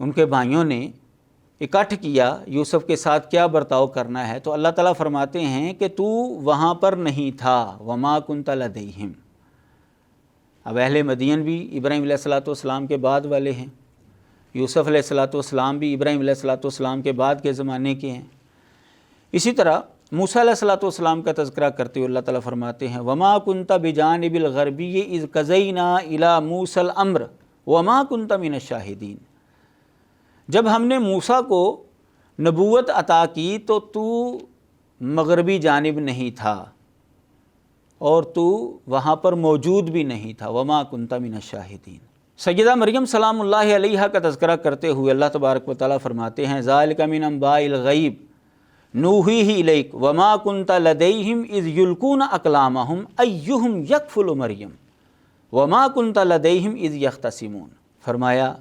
ان کے بھائیوں نے اکٹھ کیا یوسف کے ساتھ کیا برتاؤ کرنا ہے، تو اللہ تعالیٰ فرماتے ہیں کہ تو وہاں پر نہیں تھا، وما کنت لدیہم۔ اب اہل مدین بھی ابراہیم علیہ الصلوۃ والسلام کے بعد والے ہیں، یوسف علیہ الصلوۃ والسلام بھی ابراہیم علیہ الصلوۃ والسلام کے بعد کے زمانے کے ہیں۔ اسی طرح موسیٰ علیہ الصلوۃ والسلام کا تذکرہ کرتے ہوئے اللہ تعالیٰ فرماتے ہیں وما کنت بجانب الغربی اذ قضینا الی موسیٰ الامر وما کنت من الشاہدین۔ جب ہم نے موسیٰ کو نبوت عطا کی تو مغربی جانب نہیں تھا اور تو وہاں پر موجود بھی نہیں تھا، وما کنت من الشاہدین۔ سیدہ مریم سلام اللہ علیہا کا تذکرہ کرتے ہوئے اللہ تبارک و تعالیٰ فرماتے ہیں ذالک من انباء الغیب نوحیہ الیک وما کنت لدیہم اذ یلقون اقلامہم ایہم یکفل مریم وما کنت لدیہم اذ یختصمون۔ فرمایا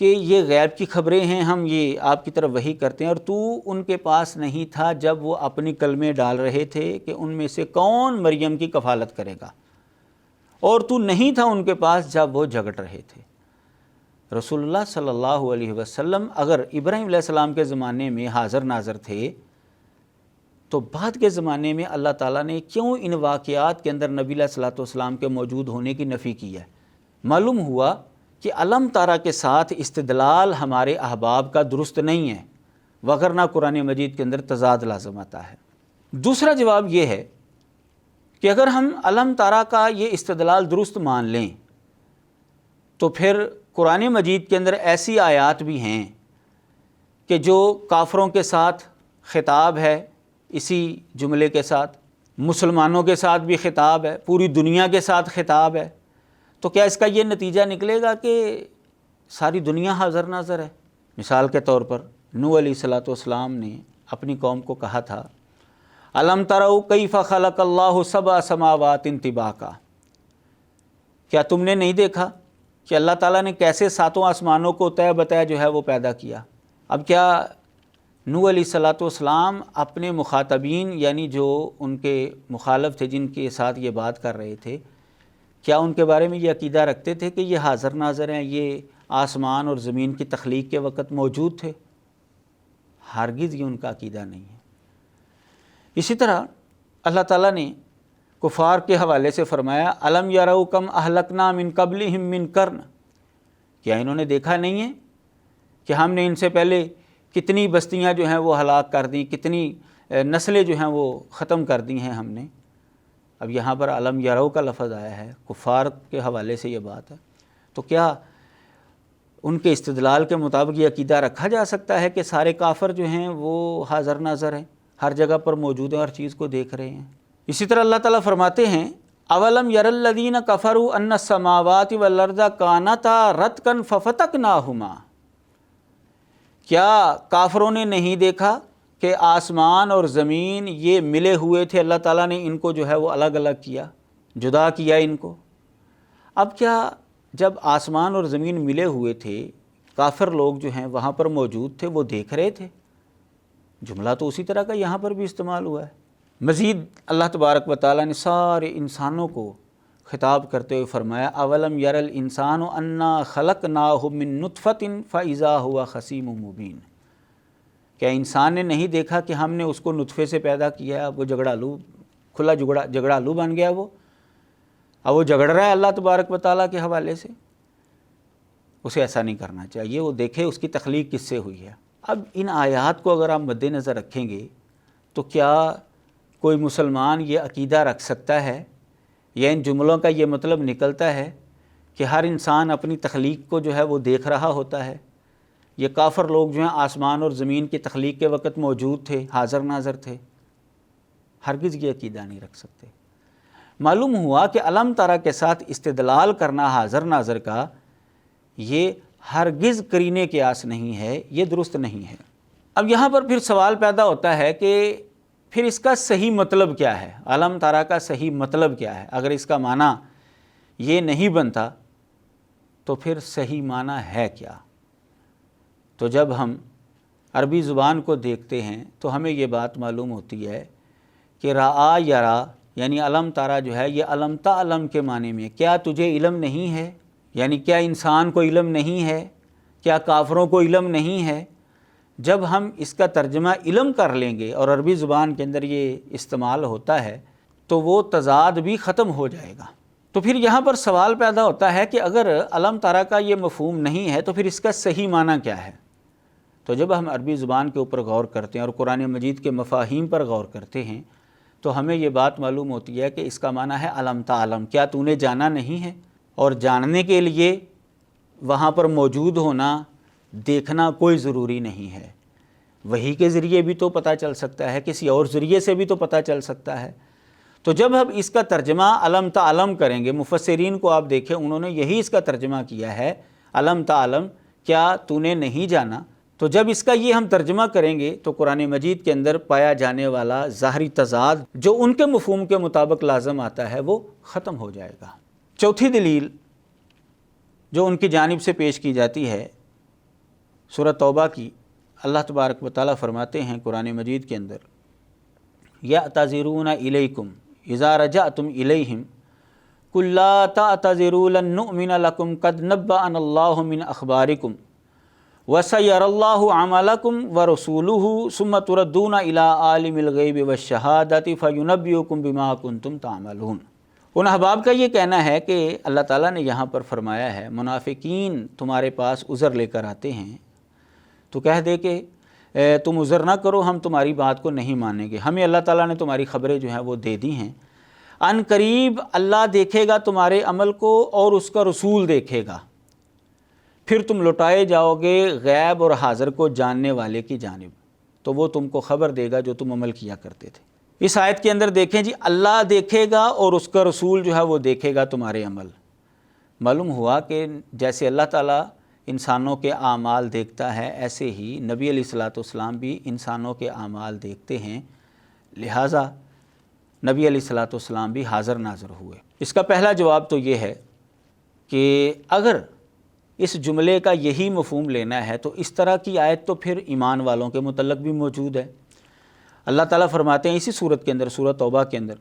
کہ یہ غیب کی خبریں ہیں، ہم یہ آپ کی طرف وحی کرتے ہیں، اور تو ان کے پاس نہیں تھا جب وہ اپنی کلمے ڈال رہے تھے کہ ان میں سے کون مریم کی کفالت کرے گا، اور تو نہیں تھا ان کے پاس جب وہ جھگڑ رہے تھے۔ رسول اللہ صلی اللہ علیہ وسلم اگر ابراہیم علیہ السلام کے زمانے میں حاضر ناظر تھے تو بعد کے زمانے میں اللہ تعالیٰ نے کیوں ان واقعات کے اندر نبی علیہ الصلوۃ والسلام کے موجود ہونے کی نفی کی ہے؟ معلوم ہوا کہ علم تارا کے ساتھ استدلال ہمارے احباب کا درست نہیں ہے، وگرنہ قرآن مجید کے اندر تضاد لازم آتا ہے۔ دوسرا جواب یہ ہے کہ اگر ہم علم تارا کا یہ استدلال درست مان لیں تو پھر قرآن مجید کے اندر ایسی آیات بھی ہیں کہ جو کافروں کے ساتھ خطاب ہے، اسی جملے کے ساتھ مسلمانوں کے ساتھ بھی خطاب ہے، پوری دنیا کے ساتھ خطاب ہے، تو کیا اس کا یہ نتیجہ نکلے گا کہ ساری دنیا حاضر ناظر ہے؟ مثال کے طور پر نوح علیہ الصلوۃ والسلام نے اپنی قوم کو کہا تھا الم تروا کیف خلق اللہ سبع سماوات طباقا، کیا تم نے نہیں دیکھا کہ اللہ تعالیٰ نے کیسے ساتوں آسمانوں کو طے بتایا جو ہے وہ پیدا کیا؟ اب کیا نوح علیہ الصلوۃ والسلام اپنے مخاطبین یعنی جو ان کے مخالف تھے جن کے ساتھ یہ بات کر رہے تھے، کیا ان کے بارے میں یہ عقیدہ رکھتے تھے کہ یہ حاضر ناظر ہیں، یہ آسمان اور زمین کی تخلیق کے وقت موجود تھے؟ ہرگز یہ ان کا عقیدہ نہیں ہے۔ اسی طرح اللہ تعالیٰ نے کفار کے حوالے سے فرمایا الم یروا کم اہلکنا من قبلہم من قرن، کیا انہوں نے دیکھا نہیں ہے کہ ہم نے ان سے پہلے کتنی بستیاں جو ہیں وہ ہلاک کر دیں، کتنی نسلیں جو ہیں وہ ختم کر دی ہیں ہم نے۔ اب یہاں پر الم یروا کا لفظ آیا ہے، کفار کے حوالے سے یہ بات ہے، تو کیا ان کے استدلال کے مطابق یہ عقیدہ رکھا جا سکتا ہے کہ سارے کافر جو ہیں وہ حاضر ناظر ہیں، ہر جگہ پر موجود ہیں، ہر چیز کو دیکھ رہے ہیں؟ اسی طرح اللہ تعالیٰ فرماتے ہیں اولم یر الذین کفروا ان السماوات والارض کانتا رتقا ففتقناہما، کیا کافروں نے نہیں دیکھا کہ آسمان اور زمین یہ ملے ہوئے تھے، اللہ تعالیٰ نے ان کو جو ہے وہ الگ الگ کیا، جدا کیا ان کو؟ اب کیا جب آسمان اور زمین ملے ہوئے تھے کافر لوگ جو ہیں وہاں پر موجود تھے، وہ دیکھ رہے تھے؟ جملہ تو اسی طرح کا یہاں پر بھی استعمال ہوا ہے۔ مزید اللہ تبارک و تعالیٰ نے سارے انسانوں کو خطاب کرتے ہوئے فرمایا اولم یر الانسان انا خلقناہ من نطفۃ فاذا هو خصیم مبین، کیا انسان نے نہیں دیکھا کہ ہم نے اس کو نطفے سے پیدا کیا ہے، اب وہ کھلا جھگڑالو بن گیا، اب وہ جھگڑ رہا ہے اللہ تبارک و تعالیٰ کے حوالے سے؟ اسے ایسا نہیں کرنا چاہیے، وہ دیکھے اس کی تخلیق کس سے ہوئی ہے۔ اب ان آیات کو اگر آپ مد نظر رکھیں گے تو کیا کوئی مسلمان یہ عقیدہ رکھ سکتا ہے یا ان جملوں کا یہ مطلب نکلتا ہے کہ ہر انسان اپنی تخلیق کو جو ہے وہ دیکھ رہا ہوتا ہے؟ یہ کافر لوگ جو ہیں آسمان اور زمین کی تخلیق کے وقت موجود تھے، حاضر ناظر تھے؟ ہرگز یہ عقیدہ نہیں رکھ سکتے۔ معلوم ہوا کہ علم ترا کے ساتھ استدلال کرنا حاضر ناظر کا یہ ہرگز قرینے قیاس نہیں ہے، یہ درست نہیں ہے۔ اب یہاں پر پھر سوال پیدا ہوتا ہے کہ پھر اس کا صحیح مطلب کیا ہے؟ علم ترا کا صحیح مطلب کیا ہے؟ اگر اس کا معنی یہ نہیں بنتا تو پھر صحیح معنی ہے کیا؟ تو جب ہم عربی زبان کو دیکھتے ہیں تو ہمیں یہ بات معلوم ہوتی ہے کہ رعا یرا یعنی علم تارا جو ہے یہ علم تعلم کے معنی میں، کیا تجھے علم نہیں ہے؟ یعنی کیا انسان کو علم نہیں ہے کیا کافروں کو علم نہیں ہے؟ جب ہم اس کا ترجمہ علم کر لیں گے، اور عربی زبان کے اندر یہ استعمال ہوتا ہے، تو وہ تضاد بھی ختم ہو جائے گا۔ تو پھر یہاں پر سوال پیدا ہوتا ہے کہ اگر علم ترى کا یہ مفہوم نہیں ہے تو پھر اس کا صحیح معنی کیا ہے؟ تو جب ہم عربی زبان کے اوپر غور کرتے ہیں اور قرآن مجید کے مفاہیم پر غور کرتے ہیں تو ہمیں یہ بات معلوم ہوتی ہے کہ اس کا معنی ہے علم تعلم، کیا تو نے جانا نہیں ہے؟ اور جاننے کے لیے وہاں پر موجود ہونا، دیکھنا کوئی ضروری نہیں ہے۔ وحی کے ذریعے بھی تو پتہ چل سکتا ہے، کسی اور ذریعے سے بھی تو پتہ چل سکتا ہے۔ تو جب ہم اس کا ترجمہ علم تعلم کریں گے، مفسرین کو آپ دیکھیں انہوں نے یہی اس کا ترجمہ کیا ہے، علم تعلم، کیا تو نے نہیں جانا؟ تو جب اس کا یہ ہم ترجمہ کریں گے تو قرآن مجید کے اندر پایا جانے والا ظاہری تضاد جو ان کے مفہوم کے مطابق لازم آتا ہے وہ ختم ہو جائے گا۔ چوتھی دلیل جو ان کی جانب سے پیش کی جاتی ہے سورہ توبہ کی، اللہ تبارک و تعالیٰ فرماتے ہیں قرآن مجید کے اندر، یعتذرون الیکم اذا رجعتم الیہم قل لا تعتذروا لن نؤمن لکم قد نبأنا اللہ من اخبارکم وَسَيَرَ اللَّهُ عَمَلَكُمْ وَرَسُولُهُ ثُمَّ تُرَدُّونَ إِلَىٰ عَالِمِ الْغَيْبِ وَالشَّهَادَةِ فَيُنَبِّئُكُم بِمَا كُنتُمْ تَعْمَلُونَ۔ ان احباب کا یہ کہنا ہے کہ اللہ تعالیٰ نے یہاں پر فرمایا ہے منافقین تمہارے پاس عذر لے کر آتے ہیں تو کہہ دے کہ تم عذر نہ کرو، ہم تمہاری بات کو نہیں مانیں گے، ہمیں اللہ تعالیٰ نے تمہاری خبریں جو ہیں وہ دے دی ہیں، ان قریب اللہ دیکھے گا تمہارے عمل کو اور اس کا رسول دیکھے گا، پھر تم لوٹائے جاؤ گے غیب اور حاضر کو جاننے والے کی جانب، تو وہ تم کو خبر دے گا جو تم عمل کیا کرتے تھے۔ اس آیت کے اندر دیکھیں جی، اللہ دیکھے گا اور اس کا رسول جو ہے وہ دیکھے گا تمہارے عمل۔ معلوم ہوا کہ جیسے اللہ تعالیٰ انسانوں کے اعمال دیکھتا ہے، ایسے ہی نبی علیہ الصلوۃ والسلام بھی انسانوں کے اعمال دیکھتے ہیں، لہٰذا نبی علیہ الصلوۃ والسلام بھی حاضر ناظر ہوئے۔ اس کا پہلا جواب تو یہ ہے کہ اگر اس جملے کا یہی مفہوم لینا ہے تو اس طرح کی آیت تو پھر ایمان والوں کے متعلق بھی موجود ہے۔ اللہ تعالیٰ فرماتے ہیں اسی صورت کے اندر، سورہ توبہ کے اندر،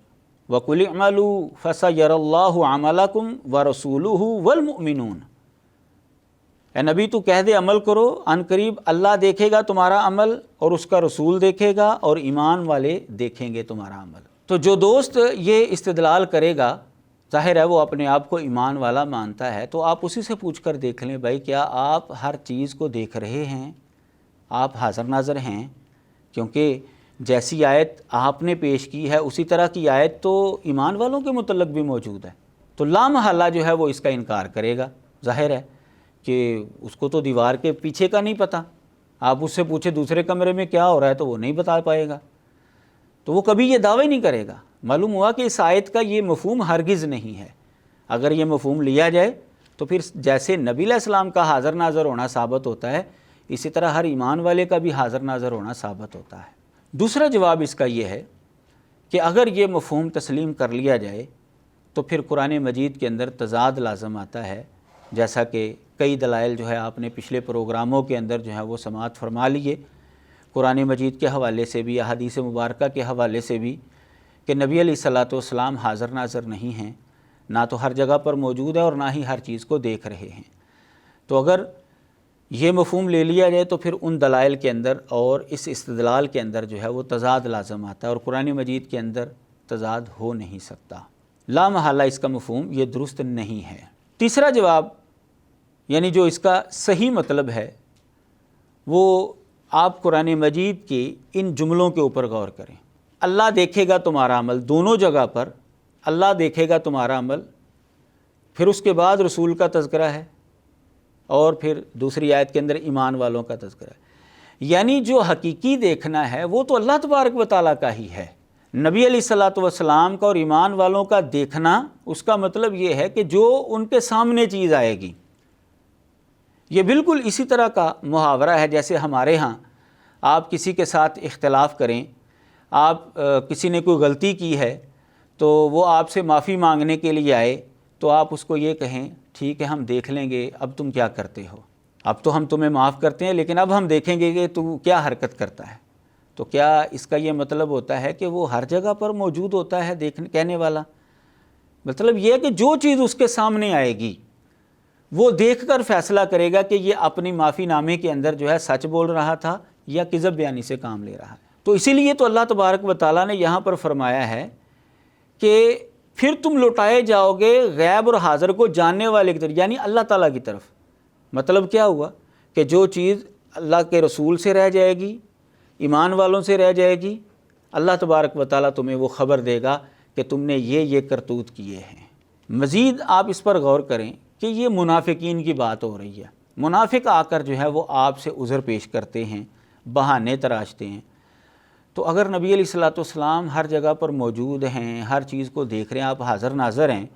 وَقُلِ اعْمَلُوا فَسَيَرَ اللَّهُ عَمَلَكُمْ وَرَسُولُهُ وَالْمُؤْمِنُونَ۔ اے نبی تو کہہ دے عمل کرو، ان قریب اللہ دیکھے گا تمہارا عمل اور اس کا رسول دیکھے گا اور ایمان والے دیکھیں گے تمہارا عمل۔ تو جو دوست یہ استدلال کرے گا، ظاہر ہے وہ اپنے آپ کو ایمان والا مانتا ہے، تو آپ اسی سے پوچھ کر دیکھ لیں، بھائی کیا آپ ہر چیز کو دیکھ رہے ہیں؟ آپ حاضر ناظر ہیں؟ کیونکہ جیسی آیت آپ نے پیش کی ہے اسی طرح کی آیت تو ایمان والوں کے متعلق بھی موجود ہے، تو لا محالہ جو ہے وہ اس کا انکار کرے گا۔ ظاہر ہے کہ اس کو تو دیوار کے پیچھے کا نہیں پتہ، آپ اس سے پوچھے دوسرے کمرے میں کیا ہو رہا ہے تو وہ نہیں بتا پائے گا، تو وہ کبھی یہ دعوی نہیں کرے گا۔ معلوم ہوا کہ اس آیت کا یہ مفہوم ہرگز نہیں ہے۔ اگر یہ مفہوم لیا جائے تو پھر جیسے نبی علیہ السلام کا حاضر ناظر ہونا ثابت ہوتا ہے، اسی طرح ہر ایمان والے کا بھی حاضر ناظر ہونا ثابت ہوتا ہے۔ دوسرا جواب اس کا یہ ہے کہ اگر یہ مفہوم تسلیم کر لیا جائے تو پھر قرآن مجید کے اندر تضاد لازم آتا ہے، جیسا کہ کئی دلائل جو ہے آپ نے پچھلے پروگراموں کے اندر جو ہے وہ سماعت فرما لیے، قرآن مجید کے حوالے سے بھی، احادیث مبارکہ کے حوالے سے بھی، کہ نبی علیہ الصلوۃ والسلام حاضر ناظر نہیں ہیں، نہ تو ہر جگہ پر موجود ہے اور نہ ہی ہر چیز کو دیکھ رہے ہیں۔ تو اگر یہ مفہوم لے لیا جائے تو پھر ان دلائل کے اندر اور اس استدلال کے اندر جو ہے وہ تضاد لازم آتا ہے، اور قرآن مجید کے اندر تضاد ہو نہیں سکتا۔ لا محالہ اس کا مفہوم یہ درست نہیں ہے۔ تیسرا جواب، یعنی جو اس کا صحیح مطلب ہے، وہ آپ قرآن مجید کے ان جملوں کے اوپر غور کریں۔ اللہ دیکھے گا تمہارا عمل، دونوں جگہ پر اللہ دیکھے گا تمہارا عمل، پھر اس کے بعد رسول کا تذکرہ ہے، اور پھر دوسری آیت کے اندر ایمان والوں کا تذکرہ ہے۔ یعنی جو حقیقی دیکھنا ہے وہ تو اللہ تبارک و تعالیٰ کا ہی ہے۔ نبی علیہ الصلوۃ والسلام کا اور ایمان والوں کا دیکھنا، اس کا مطلب یہ ہے کہ جو ان کے سامنے چیز آئے گی۔ یہ بالکل اسی طرح کا محاورہ ہے جیسے ہمارے ہاں آپ کسی کے ساتھ اختلاف کریں، آپ کسی نے کوئی غلطی کی ہے تو وہ آپ سے معافی مانگنے کے لیے آئے، تو آپ اس کو یہ کہیں ٹھیک ہے ہم دیکھ لیں گے اب تم کیا کرتے ہو، اب تو ہم تمہیں معاف کرتے ہیں لیکن اب ہم دیکھیں گے کہ تو کیا حرکت کرتا ہے۔ تو کیا اس کا یہ مطلب ہوتا ہے کہ وہ ہر جگہ پر موجود ہوتا ہے کہنے والا؟ مطلب یہ ہے کہ جو چیز اس کے سامنے آئے گی وہ دیکھ کر فیصلہ کرے گا کہ یہ اپنی معافی نامے کے اندر جو ہے سچ بول رہا تھا یا کذب بیانی سے کام لے رہا ہے۔ تو اسی لیے تو اللہ تبارک و تعالیٰ نے یہاں پر فرمایا ہے کہ پھر تم لوٹائے جاؤ گے غیب اور حاضر کو جاننے والے کی طرف، یعنی اللہ تعالیٰ کی طرف۔ مطلب کیا ہوا کہ جو چیز اللہ کے رسول سے رہ جائے گی، ایمان والوں سے رہ جائے گی، اللہ تبارک و تعالیٰ تمہیں وہ خبر دے گا کہ تم نے یہ کرتوت کیے ہیں۔ مزید آپ اس پر غور کریں کہ یہ منافقین کی بات ہو رہی ہے۔ منافق آ کر جو ہے وہ آپ سے عذر پیش کرتے ہیں، بہانے تراشتے ہیں۔ تو اگر نبی علیہ الصلوۃ والسلام ہر جگہ پر موجود ہیں، ہر چیز کو دیکھ رہے ہیں، آپ حاضر ناظر ہیں،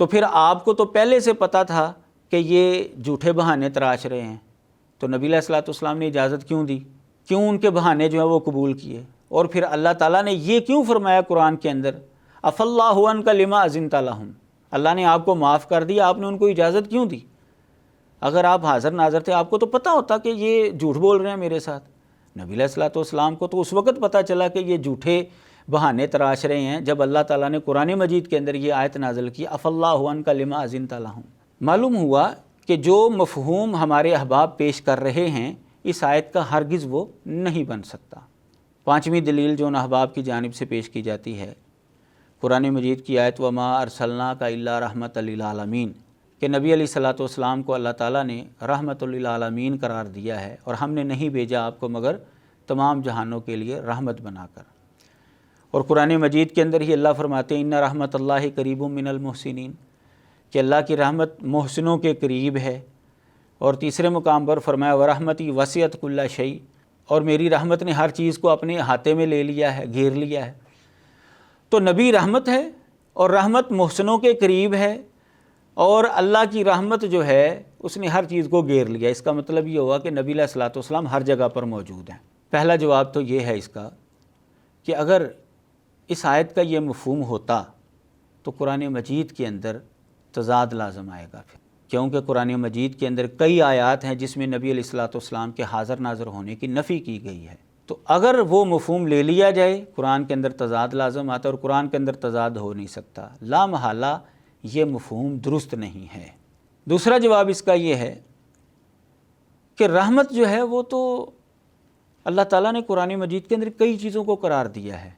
تو پھر آپ کو تو پہلے سے پتہ تھا کہ یہ جھوٹے بہانے تراش رہے ہیں، تو نبی علیہ الصلوۃ والسلام نے اجازت کیوں دی؟ کیوں ان کے بہانے جو ہیں وہ قبول کیے؟ اور پھر اللہ تعالیٰ نے یہ کیوں فرمایا قرآن کے اندر عفا اللہ عنک لما اذنت لہم؟ اللہ نے آپ کو معاف کر دیا، آپ نے ان کو اجازت کیوں دی؟ اگر آپ حاضر ناظر تھے آپ کو تو پتہ ہوتا کہ یہ جھوٹ بول رہے ہیں میرے ساتھ۔ نبی علیہ الصلوۃ والسلام کو تو اس وقت پتہ چلا کہ یہ جھوٹے بہانے تراش رہے ہیں جب اللہ تعالیٰ نے قرآن مجید کے اندر یہ آیت نازل کی عفا اللہ عنک لما اذنت لہم۔ معلوم ہوا کہ جو مفہوم ہمارے احباب پیش کر رہے ہیں اس آیت کا ہرگز وہ نہیں بن سکتا۔ پانچویں دلیل جو ان احباب کی جانب سے پیش کی جاتی ہے قرآن مجید کی آیت وما ارسلناک الا رحمۃ للعالمین، کہ نبی علیہ الصلوۃ والسلام کو اللہ تعالیٰ نے رحمت للعالمین قرار دیا ہے، اور ہم نے نہیں بھیجا آپ کو مگر تمام جہانوں کے لیے رحمت بنا کر۔ اور قرآن مجید کے اندر ہی اللہ فرماتے ہیں ان رحمت اللہ قریب من المحسنین، کہ اللہ کی رحمت محسنوں کے قریب ہے۔ اور تیسرے مقام پر فرمایا ورحمتی وسعت کل شیء، اور میری رحمت نے ہر چیز کو اپنے احاطے میں لے لیا ہے، گھیر لیا ہے۔ تو نبی رحمت ہے اور رحمت محسنوں کے قریب ہے، اور اللہ کی رحمت جو ہے اس نے ہر چیز کو گھیر لیا۔ اس کا مطلب یہ ہوا کہ نبی علیہ الصلوۃ والسلام ہر جگہ پر موجود ہیں۔ پہلا جواب تو یہ ہے اس کا کہ اگر اس آیت کا یہ مفہوم ہوتا تو قرآن مجید کے اندر تضاد لازم آئے گا، پھر کیونکہ قرآن مجید کے اندر کئی آیات ہیں جس میں نبی علیہ الصلوۃ والسلام کے حاضر ناظر ہونے کی نفی کی گئی ہے۔ تو اگر وہ مفہوم لے لیا جائے قرآن کے اندر تضاد لازم آتا ہے، اور قرآن کے اندر تضاد ہو نہیں سکتا، لا محالہ یہ مفہوم درست نہیں ہے۔ دوسرا جواب اس کا یہ ہے کہ رحمت جو ہے وہ تو اللہ تعالیٰ نے قرآن مجید کے اندر کئی چیزوں کو قرار دیا ہے۔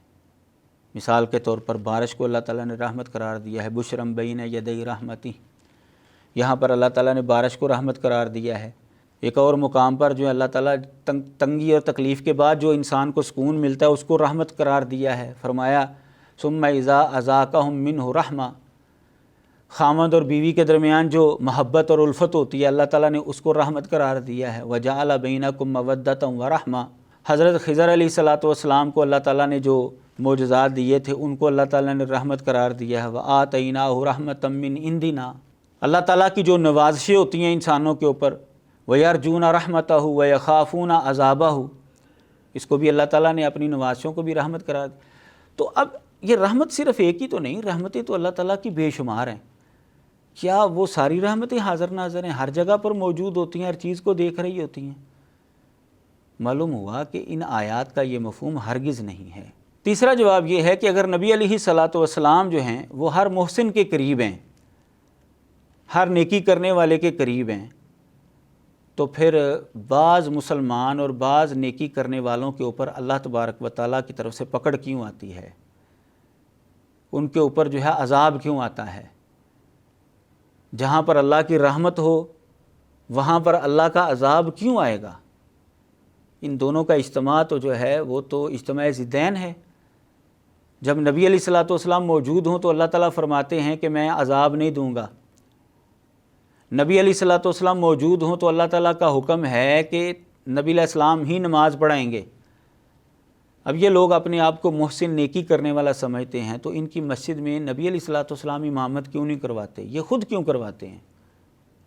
مثال کے طور پر بارش کو اللہ تعالیٰ نے رحمت قرار دیا ہے، بشرم بین یدی رحمتی، یہاں پر اللہ تعالیٰ نے بارش کو رحمت قرار دیا ہے۔ ایک اور مقام پر جو اللہ تعالیٰ تنگی اور تکلیف کے بعد جو انسان کو سکون ملتا ہے اس کو رحمت قرار دیا ہے، فرمایا ثم اذا اذاقہم منہ رحمہ، خامد اور بیوی کے درمیان جو محبت اور الفت ہوتی ہے اللہ تعالیٰ نے اس کو رحمت قرار دیا ہے۔ وجعل بینکم مودۃ ورحمہ، حضرت خضر علیہ الصلوۃ والسلام کو اللہ تعالیٰ نے جو معجزات دیے تھے ان کو اللہ تعالیٰ نے رحمت قرار دیا ہے۔ وآتیناہ رحمۃ من عندنا، اللہ تعالیٰ کی جو نوازشیں ہوتی ہیں انسانوں کے اوپر، وَيَرْجُونَ رَحْمَتَهُ وَيَخَافُونَ عَذَابَهُ، اس کو بھی اللہ تعالیٰ نے اپنی نوازشوں کو بھی رحمت قرار دیا۔ تو اب یہ رحمت صرف ایک ہی تو نہیں، رحمتیں تو اللہ تعالیٰ کی بے شمار ہیں۔ کیا وہ ساری رحمتیں حاضر ناظر ہیں، ہر جگہ پر موجود ہوتی ہیں، ہر چیز کو دیکھ رہی ہوتی ہیں؟ معلوم ہوا کہ ان آیات کا یہ مفہوم ہرگز نہیں ہے۔ تیسرا جواب یہ ہے کہ اگر نبی علیہ الصلوۃ والسلام جو ہیں وہ ہر محسن کے قریب ہیں، ہر نیکی کرنے والے کے قریب ہیں، تو پھر بعض مسلمان اور بعض نیکی کرنے والوں کے اوپر اللہ تبارک و تعالیٰ کی طرف سے پکڑ کیوں آتی ہے؟ ان کے اوپر جو ہے عذاب کیوں آتا ہے؟ جہاں پر اللہ کی رحمت ہو وہاں پر اللہ کا عذاب کیوں آئے گا؟ ان دونوں کا اجتماع تو جو ہے وہ تو اجتماع ضدین ہے۔ جب نبی علیہ الصلوۃ والسلام موجود ہوں تو اللہ تعالیٰ فرماتے ہیں کہ میں عذاب نہیں دوں گا، نبی علیہ الصلوۃ والسلام موجود ہوں تو اللہ تعالیٰ کا حکم ہے کہ نبی علیہ السلام ہی نماز پڑھائیں گے۔ اب یہ لوگ اپنے آپ کو محسن نیکی کرنے والا سمجھتے ہیں، تو ان کی مسجد میں نبی علیہ الصلوۃ والسلام امامت کیوں نہیں کرواتے؟ یہ خود کیوں کرواتے ہیں؟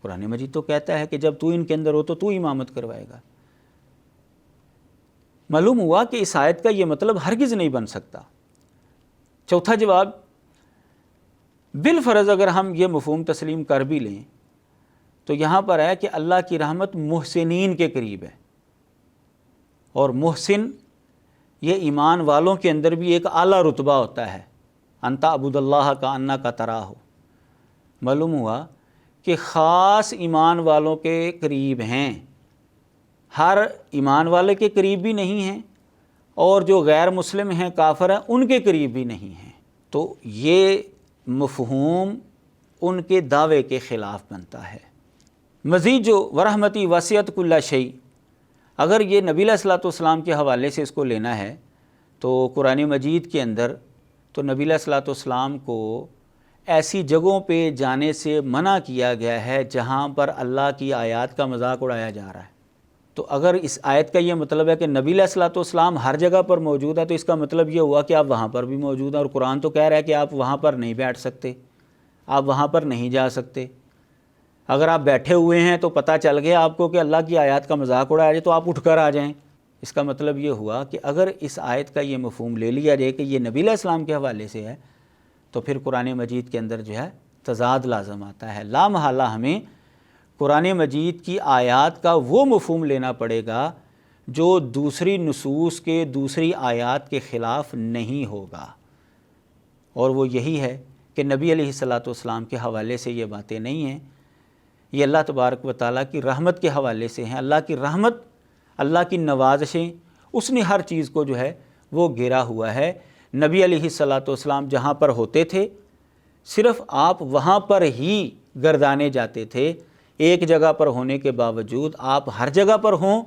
قرآن مجید تو کہتا ہے کہ جب تو ان کے اندر ہو تو امامت کروائے گا۔ معلوم ہوا کہ اس آیت کا یہ مطلب ہرگز نہیں بن سکتا۔ چوتھا جواب، بالفرض اگر ہم یہ مفہوم تسلیم کر بھی لیں تو یہاں پر ہے کہ اللہ کی رحمت محسنین کے قریب ہے، اور محسن یہ ایمان والوں کے اندر بھی ایک اعلیٰ رتبہ ہوتا ہے، انت عبد اللہ کا انا کا تراہ ہو۔ معلوم ہوا کہ خاص ایمان والوں کے قریب ہیں، ہر ایمان والے کے قریب بھی نہیں ہیں، اور جو غیر مسلم ہیں، کافر ہیں، ان کے قریب بھی نہیں ہیں۔ تو یہ مفہوم ان کے دعوے کے خلاف بنتا ہے۔ مزید جو ورحمتی وسعت کل شیء، اگر یہ نبی علیہ الصلوۃ والسلام کے حوالے سے اس کو لینا ہے تو قرآن مجید کے اندر تو نبی علیہ الصلوۃ والسلام کو ایسی جگہوں پہ جانے سے منع کیا گیا ہے جہاں پر اللہ کی آیات کا مذاق اڑایا جا رہا ہے۔ تو اگر اس آیت کا یہ مطلب ہے کہ نبی علیہ الصلوۃ والسلام ہر جگہ پر موجود ہے، تو اس کا مطلب یہ ہوا کہ آپ وہاں پر بھی موجود ہیں، اور قرآن تو کہہ رہا ہے کہ آپ وہاں پر نہیں بیٹھ سکتے، آپ وہاں پر نہیں جا سکتے۔ اگر آپ بیٹھے ہوئے ہیں تو پتہ چل گیا آپ کو کہ اللہ کی آیات کا مذاق اڑایا جائے تو آپ اٹھ کر آ جائیں۔ اس کا مطلب یہ ہوا کہ اگر اس آیت کا یہ مفہوم لے لیا جائے کہ یہ نبی علیہ السلام کے حوالے سے ہے، تو پھر قرآن مجید کے اندر جو ہے تضاد لازم آتا ہے۔ لا محالہ ہمیں قرآن مجید کی آیات کا وہ مفہوم لینا پڑے گا جو دوسری نصوص کے، دوسری آیات کے خلاف نہیں ہوگا، اور وہ یہی ہے کہ نبی علیہ الصلوۃ والسلام کے حوالے سے یہ باتیں نہیں ہیں، یہ اللہ تبارک و تعالیٰ کی رحمت کے حوالے سے ہیں۔ اللہ کی رحمت، اللہ کی نوازشیں، اس نے ہر چیز کو جو ہے وہ گھیرا ہوا ہے۔ نبی علیہ الصلوۃ والسلام جہاں پر ہوتے تھے صرف آپ وہاں پر ہی گردانے جاتے تھے، ایک جگہ پر ہونے کے باوجود آپ ہر جگہ پر ہوں،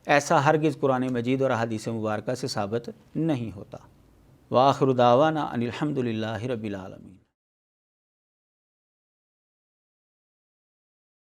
ایسا ہرگز قرآن مجید اور احادیث مبارکہ سے ثابت نہیں ہوتا۔ وآخر دعوانا ان الحمد للہ رب العالمین۔